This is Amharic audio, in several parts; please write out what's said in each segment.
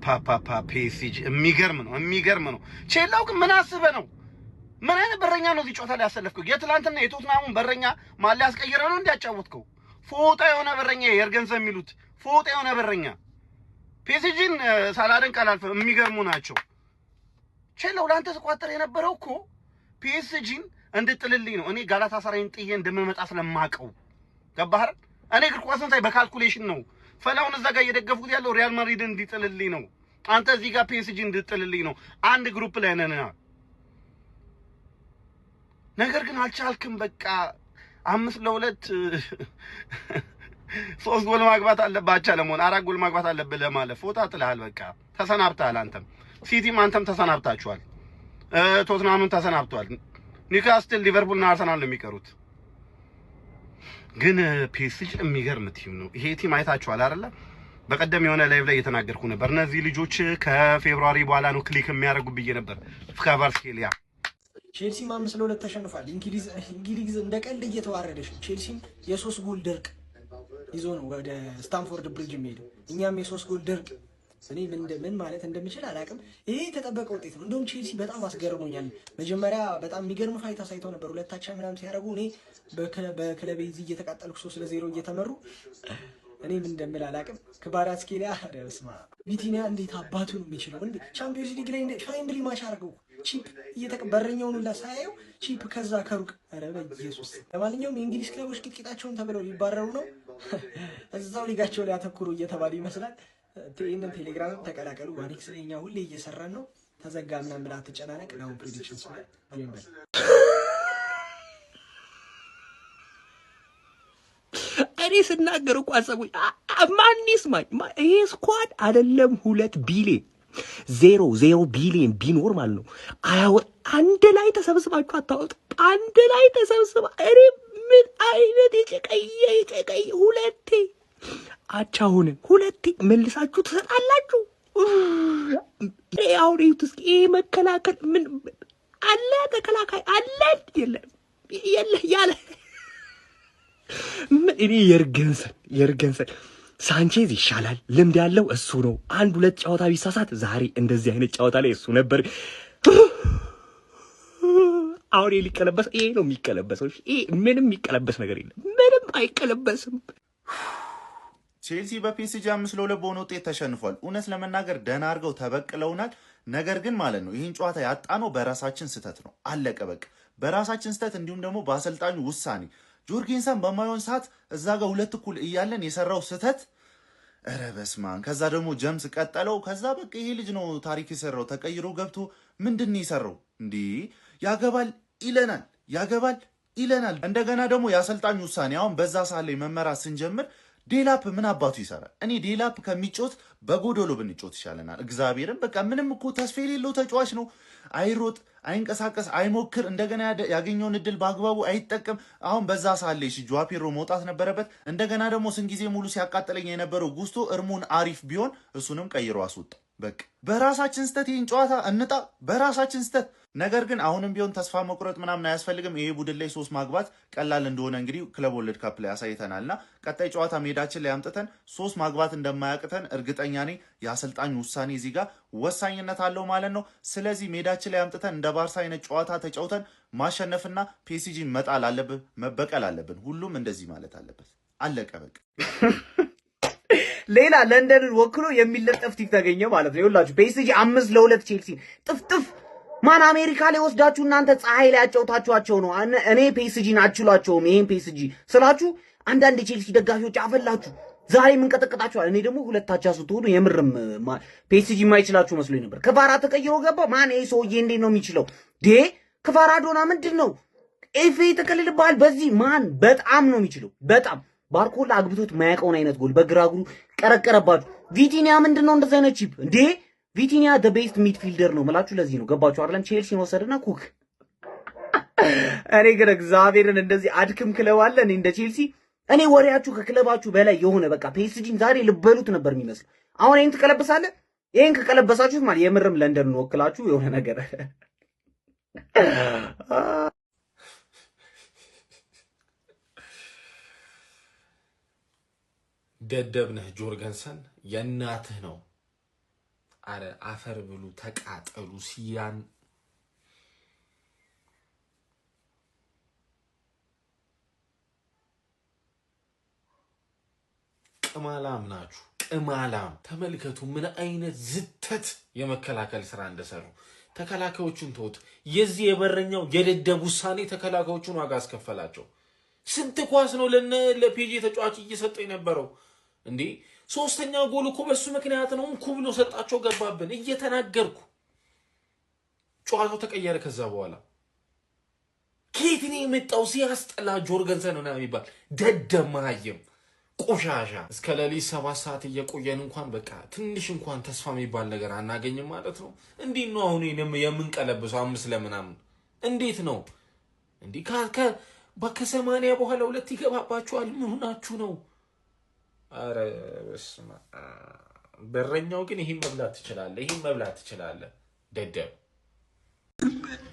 ፓፓፓፓ ፒኤስጂ የሚገርም ነው ቼላው ግን ምን አስበህ ነው ምን አይነት በረኛ ነው እዚህ ጨዋታ ላይ ያሰለፍከው የትላንትና የቶትናሙን በረኛ ማል ያስቀየረው ነው እንዲያጫወትከው ፎጣ የሆነ በረኛ የርገንዘብ የሚሉት ፎጣ የሆነ በረኛ ፒኤስጂን ሳላደንቅ አላልፍም የሚገርሙ ናቸው ቼላው ላንተ ተቋጠረ የነበረው እኮ ፒኤስጂን እንድጥልልኝ ነው እኔ ጋላታሳራይን ጥዬ እንደምመጣ ስለማቀው ገባህ እኔ እግር ኳስን ሳይ በካልኩሌሽን ነው ፈላውን እዛ ጋር እየደገፍኩት ያለው ሪያል ማድሪድን እንዲጥልልኝ ነው አንተ እዚህ ጋር ፒኤስጂ እንድጥልልኝ ነው አንድ ግሩፕ ላይ ነን ነገር ግን አልቻልክም በቃ 5-2 3 ጎል ማግባት አለባቸው ለሞን 4 ጎል ማግባት አለብህ ለማለት ፎታ ጥለሃል በቃ ተሰናብተሃል አንተም ሲቲም አንተም ተሰናብታችኋል ቶትናምም ተሰናብቷል ኒውካስትል ሊቨርፑልና አርሰናል ነው የሚቀሩት ግን ፒኤስጂ የሚገርም ቲም ነው ይሄ ቲም አይታችኋል አይደል በቀደም የሆነ ላይቭ ላይ እየተናገርኩ ነበር እነዚህ ልጆች ከፌብሩዋሪ በኋላ ነው ክሊክ የሚያደርጉ ብዬ ነበር ፍካቫርስኬሊያ ቼልሲ 5-2 ተሸንፏል እንግሊዝ እንደ ቀልድ እየተዋረደች ነው ቼልሲ የ3 ጎል ድርቅ ይዞ ነው ወደ ስታንፎርድ ብሪጅ የሚሄደው እኛም የ3 ጎል ድርቅ እኔ ምን ማለት እንደምችል አላቅም ይሄ ተጠበቀ ውጤት ነው እንደውም ቼልሲ በጣም አስገርሞኛል መጀመሪያ በጣም የሚገርም ፋይት አሳይተው ነበር ሁለታቻ ምናምን ሲያደርጉ እኔ በክለቤ እዚህ እየተቃጠልኩ 3-0 እየተመሩ እኔ ምን እንደምል አላቅም ክቫራትስኬሊያ ደስማ ቪቲኒያ እንዴት አባቱ ነው የሚችለው እንዴ ቻምፒየንስ ሊግ ላይ እንደ ፍሬንድሊ ማች አድርገው ቺፕ እየተቀበረኛውን ሁላ ሳያዩ ቺፕ ከዛ ከሩቅ ኧረ በኢየሱስ ለማንኛውም የእንግሊዝ ክለቦች ቂጣቸውን ተብለው ሊባረሩ ነው እዛው ሊጋቸው ላይ አተኩሩ እየተባለ ይመስላል ይሄንን ቴሌግራም ተቀላቀሉ ዋኒክስ ለኛ ሁሌ እየሰራን ነው ተዘጋ ምናምን ብላ ተጨናነቅ ነው ፕሬዲክሽንስ ላይ አሜን እኔ ስናገር እኮ አሰቡኝ ማን ይስማኝ ይሄ ስኳድ አይደለም 2 ቢሊዮን 0 ቢሊዮን ቢኖር ማለት ነው አያው አንድ ላይ ተሰብስባችሁ አታውጡ አንድ ላይ ተሰብስባ እኔ ምን አይነት የጨቀየ ሁለቴ አቻውን ሁለቴ መልሳችሁ ተሰጣላችሁ ያው ሪቱስ መከላከል ምን አለ ተከላካይ አለ የለ ያለ ምን እኔ የርገንሰን ሳንቼዝ ይሻላል ልምድ ያለው እሱ ነው 1-2 ጨዋታ ቢሳሳት ዛሬ እንደዚህ አይነት ጨዋታ ላይ እሱ ነበር አውሬ ሊቀለበስ ይሄ ነው የሚቀለበሰው ይሄ ምንም የሚቀለበስ ነገር የለም ምንም አይቀለበስም ቼልሲ በፒኤስጂ 5-2 በሆነ ውጤት ተሸንፏል እውነት ለመናገር ደህና አድርገው ተበቅለውናል ነገር ግን ማለት ነው ይሄን ጨዋታ ያጣነው በራሳችን ስህተት ነው አለቀ በቃ በራሳችን ስህተት እንዲሁም ደግሞ በአሰልጣኙ ውሳኔ ጆርጌንሰን በማይሆን ሰዓት እዛ ጋር 2 እኩል እያለን የሰራው ስህተት ኧረ በስማን ከዛ ደግሞ ጀምስ ቀጠለው ከዛ በቃ ይሄ ልጅ ነው ታሪክ የሰራው ተቀይሮ ገብቶ ምንድነው የሰራው እንዴ ያገባል ይለናል እንደገና ደግሞ የአሰልጣኙ ውሳኔ አሁን በዛ ሰዓት ላይ መመራት ስንጀምር ዴላፕ ምን አባቱ ይሰራል እኔ ዴላፕ ከሚጮት በጎዶሎ ብንጮት ይሻለናል እግዚአብሔርን በቃ ምንም እኮ ተስፋ የሌለው ተጫዋች ነው አይሮጥ አይንቀሳቀስ አይሞክር እንደገና ያገኘውን እድል በአግባቡ አይጠቀም አሁን በዛ ሰዓት ላይ ጆዋ ፔድሮ መውጣት ነበረበት እንደገና ደግሞ ስንት ጊዜ ሙሉ ሲያቃጥለኝ የነበረው ጉስቶ እርሙን አሪፍ ቢሆን እሱንም ቀይሮ አስወጣ በቃ በራሳችን ስተት ይህን ጨዋታ እንጣ በራሳችን ስተት ነገር ግን አሁንም ቢሆን ተስፋ መቁረጥ ምናምን አያስፈልግም ይሄ ቡድን ላይ 3 ማግባት ቀላል እንደሆነ እንግዲህ ክለብ ወርልድ ካፕ ላይ ያሳይተናልና ቀጣይ ጨዋታ ሜዳችን ላይ አምጥተን 3 ማግባት እንደማያቅተን እርግጠኛ ነኝ የአሰልጣኙ ውሳኔ እዚህ ጋር ወሳኝነት አለው ማለት ነው ስለዚህ ሜዳችን ላይ አምጥተን እንደ ባርሳ አይነት ጨዋታ ተጫውተን ማሸነፍና ፒኤስጂ መጣል አለብን መበቀል አለብን ሁሉም እንደዚህ ማለት አለበት አለቀ በቃ ሌላ ለንደንን ወክሎ የሚለጠፍ ቲክ ተገኘ ማለት ነው ይኸውላችሁ ፒኤስጂ 5-2 ቼልሲ ጥፍጥፍ ማን አሜሪካ ላይ ወስዳችሁ እናንተ ፀሐይ ላይ አጫውታችኋቸው ነው እኔ ፒኤስጂን አችሏቸውም ይሄን ፒኤስጂ ስላችሁ አንዳንድ ቼልሲ ደጋፊዎች አፈላችሁ ዛሬ ምን ቀጠቀጣችኋል እኔ ደግሞ ሁለታቻ ስትሆኑ የምርም ፒኤስጂ የማይችላችሁ መስሎኝ ነበር ከቫራ ተቀይሮ ገባ ማን ይሄ ሰውዬ እንዴት ነው የሚችለው ከቫራዶና ምንድነው ኤፌ ተከልልባል በዚህ ማን በጣም ነው የሚችለው በጣም ባርኮላ አግብቶት ማያቀውን አይነት ጎል በግራግሩ ቀረቀረባችሁ ቪቲኒያ ምንድነው እንደዚህ አይነት ቺፕ ቪቲኒያ the best midfielder ነው መላችሁ ለዚህ ነው ገባችሁ አይደለም ቼልሲን ወሰደና ኩክ እኔ ግን እግዚአብሔርን እንደዚህ አድክም ክለብ አለ እንደ ቼልሲ እኔ ወሬያችሁ ከክለባችሁ በላይ የሆነ በቃ ፒኤስጂን ዛሬ ልበሉት ነበር የሚመስል አሁን ይሄን ተቀለበሳለ ይሄን ከቀለበሳችሁት ማለት የምርም ለንደንን ወክላችሁ የሆነ ነገር ደደብ ነህ ጆርገንሰን የናትህ ነው አረ አፈር ብሉ ተቃጠሉ ሲያን ቅማላም ናችሁ ቅማላም ተመልከቱ ምን አይነት ዝተት የመከላከል ስራ እንደሰሩ ተከላካዮቹን ተውት የዚህ የበረኛው የደደብ ውሳኔ ተከላካዮቹን ዋጋ አስከፈላቸው ስንት ኳስ ነው ለፒጂ ተጫዋች እየሰጠ የነበረው እንዴ ሶስተኛው ጎል እኮ በሱ ምክንያት ነው እንኩ ብሎ ሰጣቸው ገባብን እየተናገርኩ ጨዋታው ተቀየረ ከዛ በኋላ ኬትኔ የመጣው ሲያስጠላ ጆርገንሰን ነው የሚባል ደደብ ማየም ቆሻሻ እስከ ሌሊት 7 ሰዓት እየቆየን እንኳን በቃ ትንሽ እንኳን ተስፋ የሚባል ነገር አናገኝም ማለት ነው እንዴት ነው አሁን የምንቀለብሰው 5 ለምናምን እንዴት ነው እንዴ ከ80 በኋላ ሁለት ይገባባችኋል ምን ሆናችሁ ነው አረ በስመ በረኛው ግን ይሄን መብላት ትችላለ ደደብ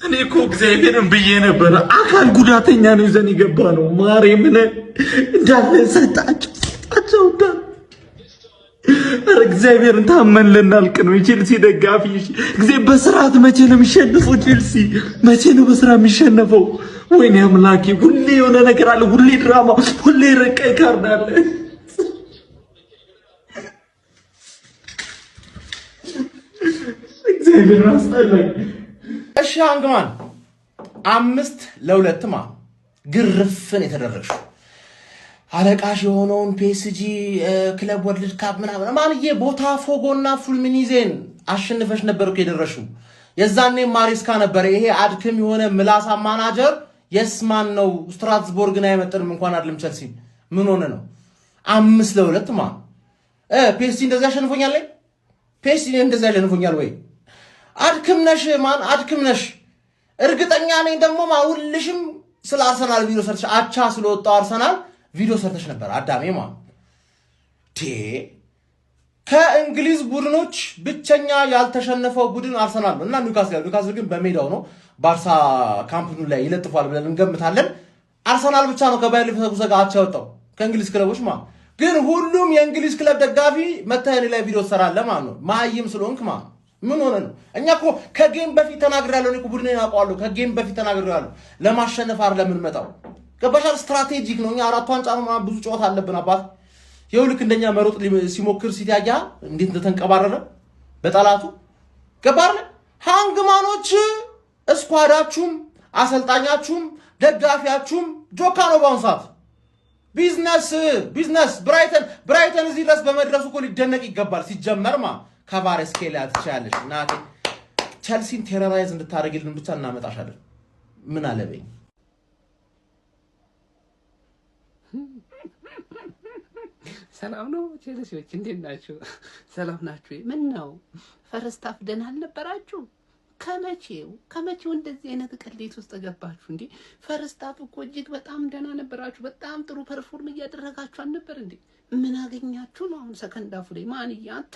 እኔ እኮ እግዚአብሔርን ብዬ ነበር አካል ጉዳተኛ ነው ይዘን ይገባ ነው ማርያምን እንዳለ ሰጣቸው አረ እግዚአብሔርን ታመን ልናልቅ ነው ቼልሲ ደጋፊ ጊዜ በስርዓት መቼ ነው የሚሸነፈው ቼልሲ መቼ ነው በስራ የሚሸነፈው ወይኔ አምላኬ ሁሌ የሆነ ነገር አለ ሁሌ ድራማ ሁሌ ረቀይ ካርድ አለ እግዚአብሔር አስጠላኝ እሺ አንግማን 5-2 ግርፍን የተደረግሽው አለቃሽ የሆነውን ፒኤስጂ ክለብ ወርልድ ካፕ ምናምን ማንዬ ቦታፎጎና ፉልሚኒዜን አሸንፈሽ ነበር እኮ የደረሽው የዛኔ ማሪስካ ነበር ይሄ አድክም የሆነ ምላሳ ማናጀር የስማን ነው ስትራስቦርግን አይመጥንም እንኳን አይደለም ቸልሲ ምን ሆነ ነው 5-2 ፒኤስጂ እንደዛ ያሸንፎኛል ላይ ፒኤስጂ እንደዛ ያሸንፎኛል ወይ አድክም ነሽ እርግጠኛ ነኝ ደግሞ ሁልሽም ስለ አርሰናል ቪዲዮ ሰርተሽ አቻ ስለወጣው አርሰናል ቪዲዮ ሰርተሽ ነበር አዳሜ ከእንግሊዝ ቡድኖች ብቸኛ ያልተሸነፈው ቡድን አርሰናል ነው እና ኒውካስል ግን በሜዳው ነው ባርሳ ካምፕኑ ላይ ይለጥፋል ብለን እንገምታለን አርሰናል ብቻ ነው ከባየር ሊቨርኩሰን ጋር አቻ ወጣው ከእንግሊዝ ክለቦች ግን ሁሉም የእንግሊዝ ክለብ ደጋፊ መታየኔ ላይ ቪዲዮ ሰራለ ነው ማይም ስለሆንክ ምን ሆነ ነው እኛ እኮ ከጌም በፊት ተናግሬያለሁ እኮ ቡድኔን አውቀዋለሁ ከጌም በፊት ተናግሬያለሁ ለማሸነፍ አይደለም የምንመጣው ገባሻል ስትራቴጂክ ነው እኛ አራት ዋንጫ ብዙ ጨዋታ አለብን አባት የውልክ እንደኛ መሮጥ ሲሞክር ሲታያ እንዴት እንደተንቀባረረ በጠላቱ ገባር ሃንግማኖች ስኳዳችሁም አሰልጣኛችሁም ደጋፊያችሁም ጆካ ነው ባንሳት ቢዝነስ ብራይተን እዚህ ድረስ በመድረሱ እኮ ሊደነቅ ይገባል ሲጀመር ከቫሬስ ኬላ ትቻለሽ እናቴ ቸልሲን ቴሮራይዝ እንድታረግልን ብቻ እናመጣሻለን ምን አለበኝ ሰላም ነው ቸልሲዎች እንዴት ናችሁ ሰላም ናችሁ ምን ነው ፈርስት ሃፍ ደህና አልነበራችሁ ከመቼው እንደዚህ አይነት ቅሌት ውስጥ ገባችሁ እንዴ ፈርስት ሃፍ እኮ እጅግ በጣም ደህና ነበራችሁ በጣም ጥሩ ፐርፎርም እያደረጋችሁ አልነበር እንዴ ምን አገኛችሁ ነው አሁን ሰከንድ ሃፍ ላይ ማን ያንተ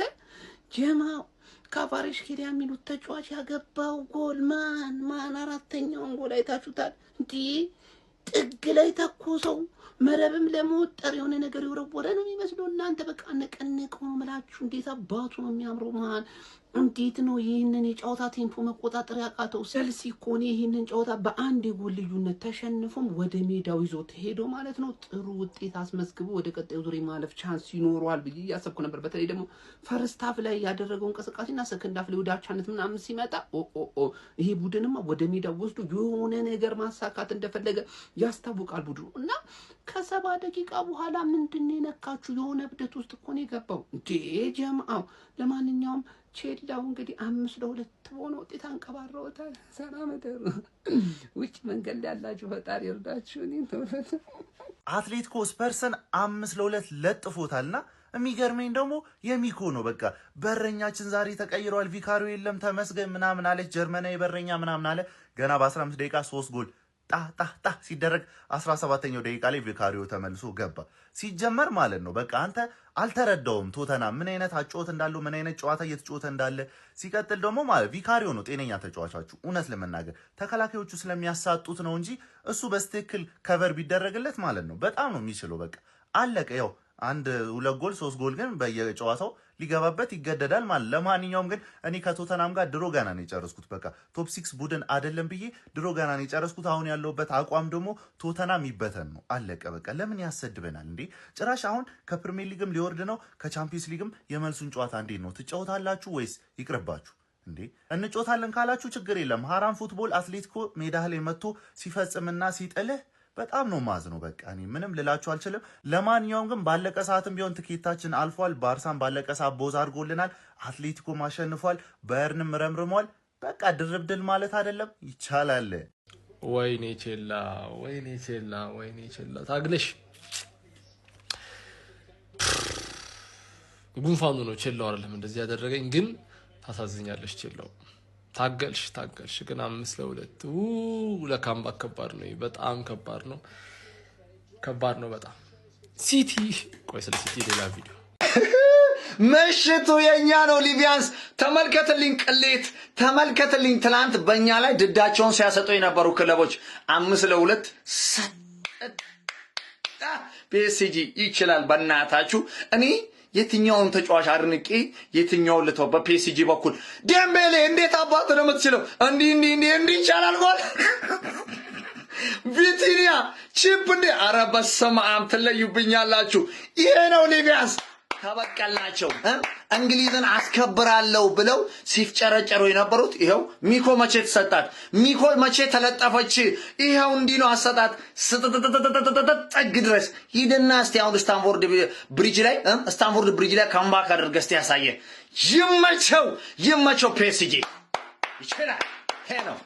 ጀማው ካቫሬሽ ኬሪያ የሚሉት ተጫዋች ያገባው ጎል ማን አራተኛውን ጎል አይታችሁታል እንዴ ጥግ ላይ ተኮሰው መረብም ለመወጠር የሆነ ነገር ይወረወረ ነው የሚመስለው እናንተ በቃ ነቀነቀው መላችሁ እንዴት አባቱ ነው የሚያምረው እንዴት ነው ይሄንን የጨዋታ ቴምፖ መቆጣጠር ያቃተው ቸልሲ እኮ ነው ይሄንን ጨዋታ በአንድ የጎል ልዩነት ተሸንፎም ወደ ሜዳው ይዞት ሄዶ ማለት ነው ጥሩ ውጤት አስመዝግቦ ወደ ቀጣዩ ዙር ማለፍ ቻንስ ይኖረዋል ብዬ ያሰብኩ ነበር በተለይ ደግሞ ፈርስት ሃፍ ላይ ያደረገው እንቅስቃሴና ሰከንድ ሃፍ ላይ ወደ አቻነት ምናምን ሲመጣ ይሄ ቡድንማ ወደ ሜዳው ወስዶ የሆነ ነገር ማሳካት እንደፈለገ ያስታውቃል ቡድኑ እና ከ7 ደቂቃ በኋላ ምንድነው የነካችሁ የሆነ ብደት ውስጥ እኮ ነው የገባው እንዴ ጀማው ለማንኛውም ቼላው እንግዲህ 5-2 ሆኖ ውጤት አንቀባረውታል ሰላም ደሩ ውጭ መንገድ ያላችሁ ፈጣሪ ይርዳችሁ አትሌቲኮ ስፐርስን 5-2 ለጥፎታልና የሚገርመኝ ደግሞ የሚኮ ነው በቃ በረኛችን ዛሬ ተቀይሯል ቪካሪዮ የለም ተመስገን ምናምን አለች ጀርመናዊ በረኛ ምናምን አለ ገና በ15 ደቂቃ 3 ጎል ጣ ሲደረግ 17ኛው ደቂቃ ላይ ቪካሪዮ ተመልሶ ገባ ሲጀመር ማለት ነው በቃ አንተ አልተረዳውም ቶተና ምን አይነት አጫወት እንዳለው ምን አይነት ጨዋታ እየተጫወተ እንዳለ ሲቀጥል ደግሞ ማለት ቪካሪዮ ነው ጤነኛ ተጫዋቻችሁ እውነት ለመናገር ተከላካዮቹ ስለሚያሳጡት ነው እንጂ እሱ በስትክክል ከቨር ቢደረግለት ማለት ነው በጣም ነው የሚችለው በቃ አለቀ ያው 1-2 ጎል 3 ጎል ግን በየጨዋታው ሊገባበት ይገደዳል ማለት። ለማንኛውም ግን እኔ ከቶተናም ጋር ድሮ ገና ነው የጨረስኩት። በቃ ቶፕ 6 ቡድን አይደለም ብዬ ድሮ ገና ነው የጨረስኩት። አሁን ያለውበት አቋም ደግሞ ቶተናም ይበተን ነው። አለቀ በቃ። ለምን ያሰድበናል እንዴ? ጭራሽ አሁን ከፕሪሚየር ሊግም ሊወርድ ነው። ከቻምፒየንስ ሊግም የመልሱን ጨዋታ እንዴት ነው ትጫወታላችሁ ወይስ ይቅርባችሁ እንዴ? እንጮታለን ካላችሁ ችግር የለም። ሃራም ፉትቦል አትሌቲኮ ሜዳ ላይ መጥቶ ሲፈጽምና ሲጥልህ በጣም ነው ማዝነው። በቃ እኔ ምንም ልላችሁ አልችልም። ለማንኛውም ግን ባለቀ ሰዓትም ቢሆን ትኬታችን አልፏል። ባርሳን ባለቀ ሰዓት ቦዝ አድርጎልናል። አትሌቲኮ ማሸንፏል። ባየርንም ረምርሟል። በቃ ድርብ ድል ማለት አይደለም ይቻላል። ወይኔ ቼላ፣ ወይኔ ቼላ፣ ወይኔ ቼላ ታግለሽ ጉንፋኑ ነው ቼላው አይደለም እንደዚህ ያደረገኝ። ግን ታሳዝኛለሽ ቼላው። ታገልሽ ግን 5-2 ለካምባክ ከባድ ነው። በጣም ከባድ ነው በጣም። ሲቲ ቆይ ስለ ሲቲ ሌላ ቪዲዮ። ምሽቱ የኛ ነው። ሊቢያንስ ተመልከትልኝ፣ ቅሌት ተመልከትልኝ። ትናንት በእኛ ላይ ድዳቸውን ሲያሰጡ የነበሩ ክለቦች 5-2 ፒኤስጂ ይችላል። በእናታችሁ እኔ የትኛውን ተጫዋች አድንቄ የትኛውን ልተው? በፒኤስጂ በኩል ዴምቤሌ እንዴት አባት ነው የምትችለው? እንዲህ ይቻላል ጎል ቪቲኒያ ቺፕ እንዴ! ኧረ በስመ አብ ትለዩብኛላችሁ። ይሄ ነው ሊቢያንስ። ተበቀልናቸው። እንግሊዝን አስከብራለሁ ብለው ሲፍጨረጨሩ የነበሩት ይኸው ሚኮ መቼ ተሰጣት? ሚኮ መቼ ተለጠፈች? ይኸው እንዲህ ነው አሰጣት። ጠግ ድረስ ሂድና እስቲ አሁን ስታንፎርድ ብሪጅ ላይ ካምባክ አድርገህ እስቲ ያሳየ። ይመቸው ፒኤስጂ ይችላል። ይሄ ነው